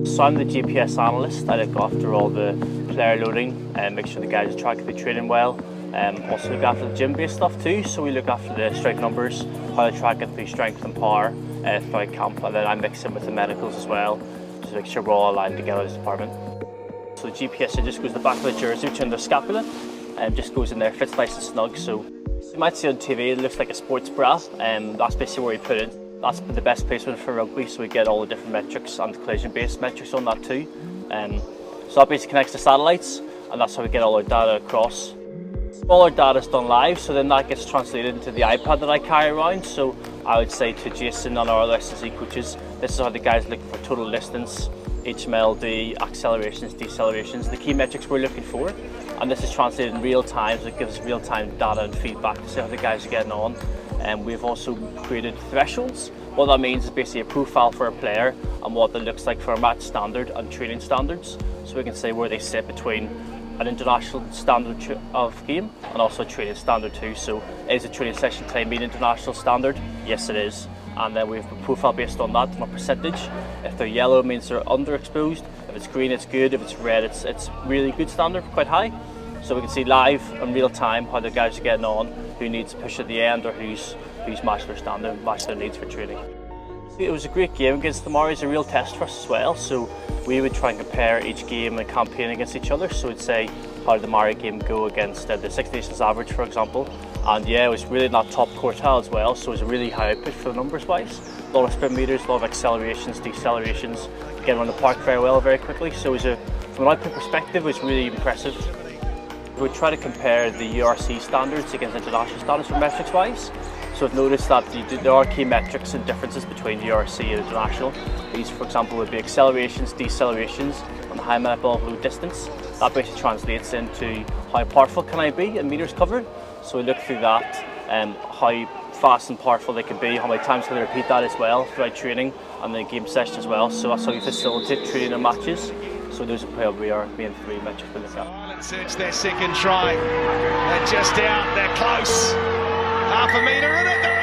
So I'm the GPS analyst. I look after all the player loading and make sure the guys are tracking the training well. Also look after the gym-based stuff too, so we look after the strength numbers, how they track it through strength and power throughout camp, and then I mix in with the medicals as well, just to make sure we're all aligned together as a department. So the GPS, it just goes to the back of the jersey, between the scapula, and just goes in there, fits nice and snug. So you might see on TV, it looks like a sports bra, and that's basically where we put it. That's the best placement for rugby, so we get all the different metrics and collision-based metrics on that too. So that basically connects to satellites, and that's how we get all our data across. All our data is done live, so then that gets translated into the iPad that I carry around. So I would say to Jason and our other S&C coaches, this is how the guys look for total distance, HMLD, accelerations, decelerations, the key metrics we're looking for. And this is translated in real time, so it gives us real-time data and feedback to see how the guys are getting on. And we've also created thresholds. What that means is basically a profile for a player and what it looks like for a match standard and training standards. So we can say where they sit between an international standard of game and also a training standard too. So is a training session today meet international standard? Yes, it is. And then we have a profile based on that and a percentage. If they're yellow, it means they're underexposed. If it's green, it's good. If it's red, it's really good standard, quite high. So we can see live in real time how the guys are getting on, who needs to push at the end or who's matched their standard, matched their needs for training. It was a great game against the Māoris, a real test for us as well. So we would try and compare each game and campaign against each other. So we'd say, how did the Māori game go against the Six Nations average, for example? And yeah, it was really not top quartile as well, so it was a really high output for the numbers wise. A lot of sprint meters, a lot of accelerations, decelerations, getting around the park very well, very quickly. So it was from an output perspective, it was really impressive. We would try to compare the URC standards against international standards for metrics wise. So I've noticed that there are key metrics and differences between URC and international. These, for example, would be accelerations, decelerations, and high metabolic load distance. That basically translates into how powerful can I be in meters covered. So we look through that, how fast and powerful they can be, how many times can they repeat that as well throughout training and the game session as well. So that's how we facilitate training and matches. So those are probably our main three metrics we look at. Ireland search their second try. They're just out, they're close. Half a metre in it.